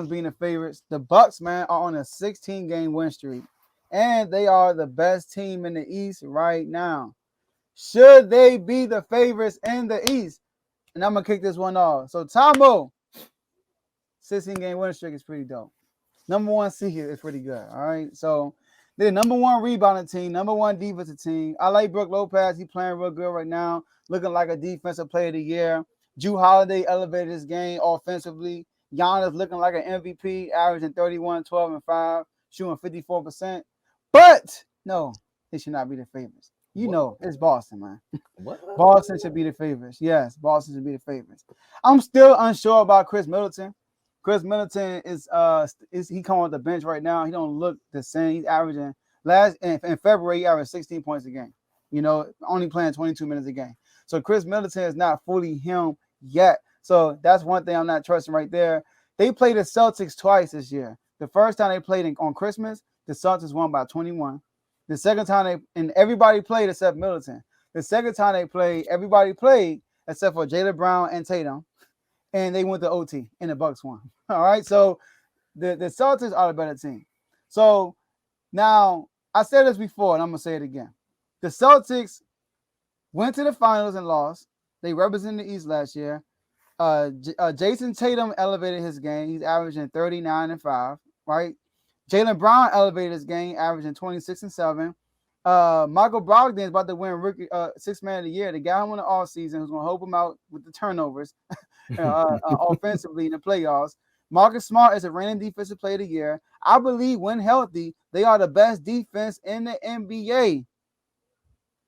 Suns being the favorites. The Bucks, man, are on a 16-game win streak, and they are the best team in the East right now. Should they be the favorites in the East? And I'm gonna kick this one off. So, Tomo, 16-game win streak is pretty dope. Number one seed is pretty good. All right. So they're the number one rebounding team, number one defensive team. I like Brook Lopez. He's playing real good right now, looking like a defensive player of the year. Drew Holiday elevated his game offensively. Giannis looking like an MVP, averaging 31, 12, and 5, shooting 54%. But no, they should not be the favorites. You know, it's Boston, man. What? Boston should be the favorites. Yes, Boston should be the favorites. I'm still unsure about Chris Middleton. Chris Middleton is he coming off the bench right now. He don't look the same. He's averaging in February, he averaged 16 points a game. You know, only playing 22 minutes a game. So Chris Middleton is not fully him yet. So that's one thing I'm not trusting right there. They played the Celtics twice this year. The first time they played on Christmas, the Celtics won by 21. The second time everybody played except Middleton. The second time they played, everybody played except for Jaylen Brown and Tatum. And they went to OT, and the Bucks won. All right, so the Celtics are the better team. So now I said this before, and I'm gonna say it again. The Celtics went to the finals and lost. They represented the East last year. Jason Tatum elevated his game. He's averaging 39 and 5. Right. Jaylen Brown elevated his game, averaging 26 and 7. Michael Brogdon is about to win rookie sixth man of the year. The guy who won the all season who's gonna help him out with the turnovers. Offensively in the playoffs. Marcus Smart is a reigning defensive player of the year. I believe when healthy, they are the best defense in the NBA.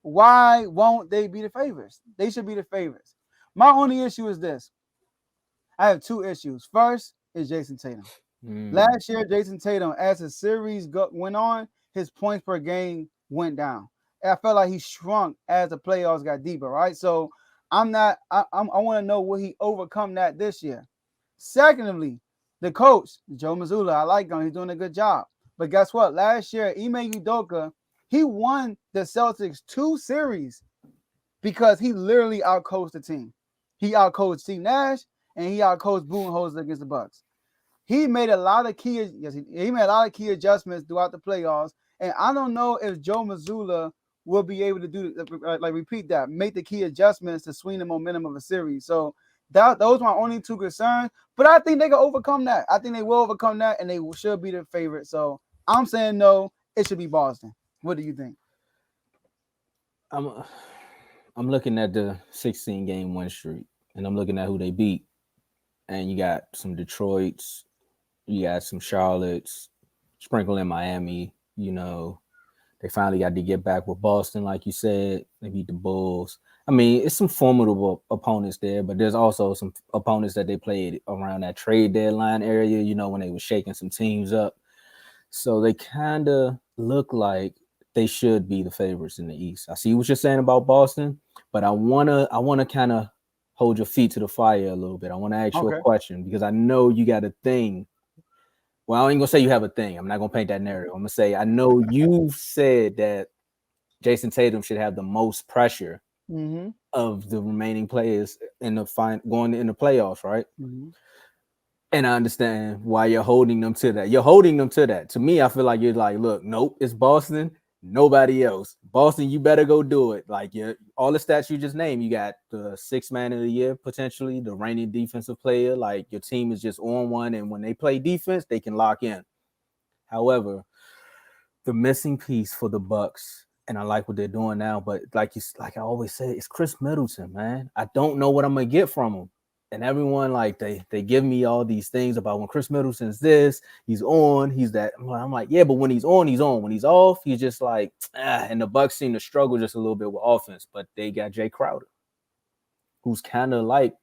Why won't they be the favorites? They should be the favorites. My only issue is this. I have two issues. First is Jason Tatum. Last year, Jason Tatum, as the series went on, his points per game went down. I felt like he shrunk as the playoffs got deeper, right? So I want to know will he overcome that this year. Secondly, the coach, Joe Mazzulla, I like him. He's doing a good job. But guess what? Last year, Ime Udoka, he won the Celtics 2 series because he literally outcoached the team. He outcoached Steve Nash and he outcoached Budenholzer against the Bucks. He made a lot of key adjustments throughout the playoffs. And I don't know if Joe Mazzulla will be able to do repeat that, make the key adjustments to swing the momentum of a series. So those are my only two concerns. But I think they can overcome that. I think they will overcome that, and they should be the favorite. So I'm saying no, it should be Boston. What do you think? I'm looking at the 16-game win streak, and I'm looking at who they beat. And you got some Detroits, you got some Charlottes, sprinkle in Miami, you know. They finally got to get back with Boston, like you said. They beat the Bulls. I mean, it's some formidable opponents there, but there's also some opponents that they played around that trade deadline area, you know, when they were shaking some teams up. So they kind of look like they should be the favorites in the East. I see what you're saying about Boston, but I wanna kind of hold your feet to the fire a little bit. I want to ask you a question because I know you got a thing. Well, I ain't gonna say you have a thing. I'm not gonna paint that narrative. I'm gonna say I know you said that Jason Tatum should have the most pressure of the remaining players in the going in the playoffs, right? And I understand why you're holding them to that. You're holding them to that. To me, I feel like you're like, look, nope, it's Boston, nobody else. Boston, you better go do it. Like all the stats you just named, you got the sixth man of the year, potentially, the reigning defensive player. Like your team is just on one, and when they play defense, they can lock in. However, the missing piece for the Bucks, and I like what they're doing now, but like I always say, it's Chris Middleton, man. I don't know what I'm gonna get from him. And everyone, like, they give me all these things about when Chris Middleton's this, he's on, he's that. I'm like, yeah, but when he's on, he's on. When he's off, he's just like, and the Bucks seem to struggle just a little bit with offense. But they got Jay Crowder, who's kind of like,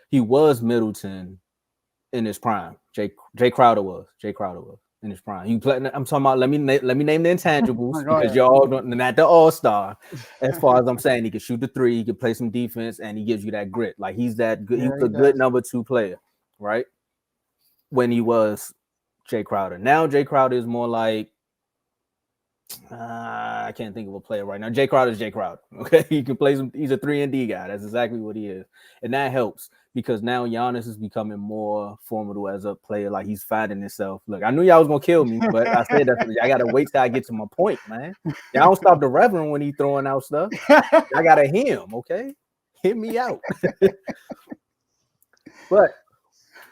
he was Middleton in his prime. Jay Crowder was in his prime. I'm talking about, let me name the intangibles because y'all not the all-star. As far as I'm saying, he can shoot the three, he can play some defense, and he gives you that grit. Like he's that good, he's a good number 2 player, right? When he was Jay Crowder. Now Jay Crowder is more like I can't think of a player right now. Jay Crowder is Jay Crowder. Okay, he can play some. He's a 3-and-D guy. That's exactly what he is, and that helps because now Giannis is becoming more formidable as a player. Like he's finding himself. Look, I knew y'all was gonna kill me, but I said that I gotta wait till I get to my point, man. Y'all don't stop the Reverend when he throwing out stuff. I gotta hear him. Okay, hit me out. But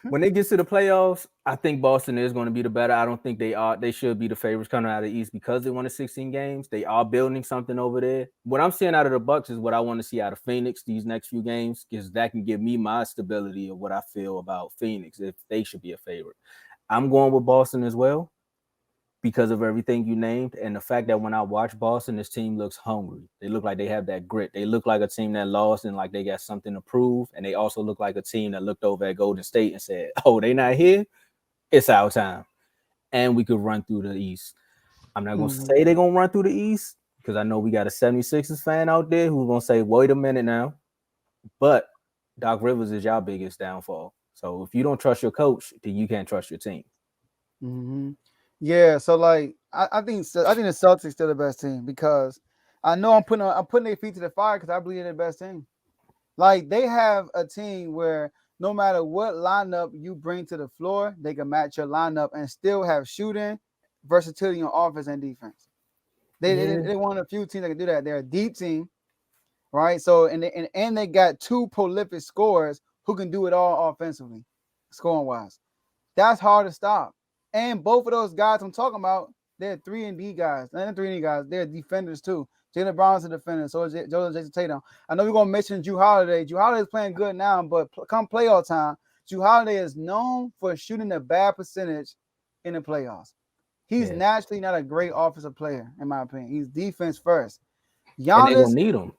when it gets to the playoffs, I think Boston is going to be the better. I don't think they are. They should be the favorites coming out of the East because they won the 16 games. They are building something over there. What I'm seeing out of the Bucks is what I want to see out of Phoenix these next few games because that can give me my stability of what I feel about Phoenix if they should be a favorite. I'm going with Boston as well because of everything you named and the fact that when I watch Boston, this team looks hungry. They look like they have that grit. They look like a team that lost and like they got something to prove. And they also look like a team that looked over at Golden State and said, "Oh, they not here. It's our time." And we could run through the East. I'm not going to say they're going to run through the East because I know we got a 76ers fan out there who's going to say, "Wait a minute now." But Doc Rivers is your biggest downfall. So if you don't trust your coach, then you can't trust your team. Mm-hmm. Yeah, so like I think the Celtics still the best team because I know I'm putting their feet to the fire because I believe they're the best team. Like they have a team where no matter what lineup you bring to the floor, they can match your lineup and still have shooting, versatility on offense and defense. They one of the few teams that can do that. They're a deep team, right? So and they got two prolific scorers who can do it all offensively, scoring wise. That's hard to stop. And both of those guys I'm talking about, they're 3-and-D guys. They're 3-and-D guys. They're defenders too. Jaylen Brown's a defender. So is Jason Tatum. I know we're going to mention Jrue Holiday. Jrue Holiday is playing good now, but come playoff time, Jrue Holiday is known for shooting a bad percentage in the playoffs. He's naturally not a great offensive player, in my opinion. He's defense first. Giannis, and they're going to need him.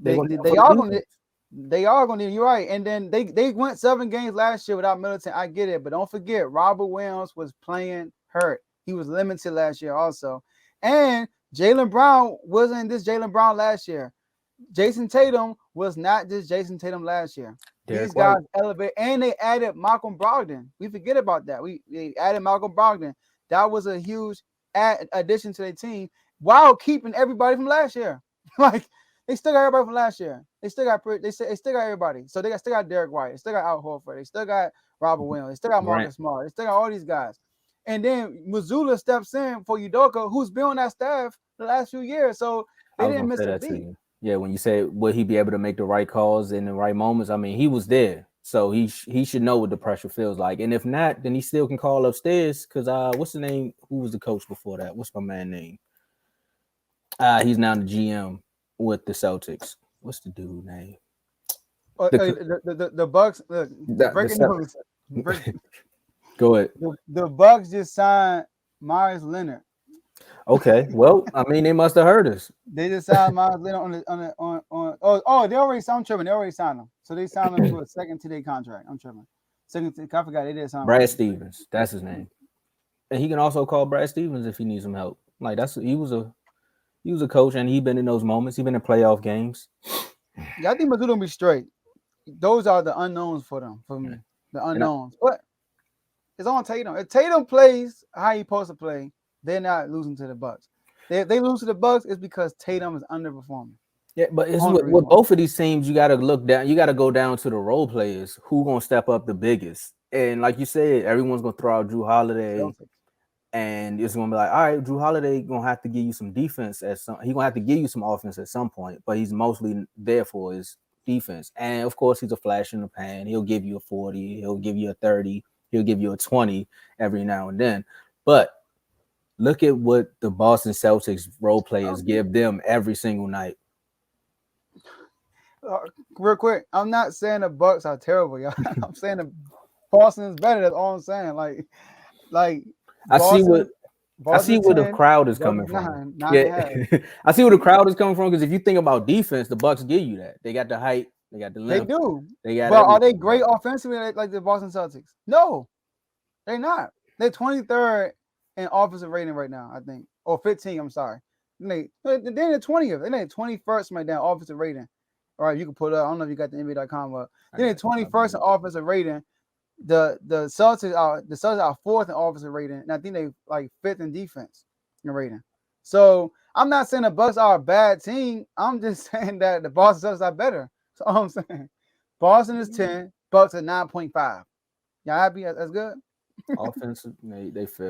They are going to. You're right. And then they went 7 games last year without Middleton. I get it, but don't forget Robert Williams was playing hurt. He was limited last year also, and Jaylen Brown wasn't this Jaylen Brown last year. Jason Tatum was not this Jason Tatum last year. These guys elevate, and they added Malcolm Brogdon. We forget about that. They added Malcolm Brogdon. That was a huge addition to their team while keeping everybody from last year. Like. They still got everybody from last year. They still got everybody. So they still got Derek White. They still got Al Horford. They still got Robert Williams. They still got Marcus Smart. They still got all these guys. And then Mazzulla steps in for Udoka, who's been on that staff the last few years. So they didn't miss a beat. Yeah, when you say would he be able to make the right calls in the right moments? I mean, he was there, so he should know what the pressure feels like. And if not, then he still can call upstairs. Because what's the name? Who was the coach before that? What's my man name? He's now the GM with the Celtics. What's the dude name? The Bucks. Breaking news. Go ahead. The Bucks just signed Myers Leonard. Okay, well, I mean, they must have heard us. They just signed Myers Leonard on. They already signed. I'm tripping. They already signed him, so they signed him to a second to their contract. I'm tripping. I forgot they did sign Brad Stevens. That's his name, and he can also call Brad Stevens if he needs some help. Like he was a coach, and he's been in those moments. He's been in playoff games. Yeah, I think Mizzou will be straight. Those are the unknowns for them, for me. The unknowns. But it's on Tatum. If Tatum plays how he's supposed to play, they're not losing to the Bucks. If they lose to the Bucks, it's because Tatum is underperforming. Yeah, but it's with both of these teams, you got to look down. You got to go down to the role players who gonna step up the biggest. And like you said, everyone's gonna throw out Jrue Holiday. And it's gonna be like, all right, Jrue Holiday gonna have to give you some defense he's gonna have to give you some offense at some point, but he's mostly there for his defense. And of course, he's a flash in the pan. He'll give you a 40, he'll give you a 30, he'll give you a 20 every now and then. But look at what the Boston Celtics role players give them every single night. Real quick, I'm not saying the Bucks are terrible, y'all. I'm saying the Boston is better. That's all I'm saying. Like. Boston, I see where the crowd is coming from. I see where the crowd is coming from because if you think about defense, the Bucks give you that. They got the height, they got the length. They do. They got. But are they great offensively like the Boston Celtics? No, they're not. They're 23rd in offensive rating right now, I think, or 15. I'm sorry. They're in the 20th. They're in the 21st right now offensive rating. All right, you can put it up. I don't know if you got the NBA.com, but they're in the 21st in offensive rating. The Celtics are 4th in offensive rating, and I think they like 5th in defense in rating. So I'm not saying the Bucks are a bad team. I'm just saying that the Boston Celtics are better. That's all I'm saying. Boston is 10, Bucks are 9.5. Y'all happy? That's good. Offensive, they fifth.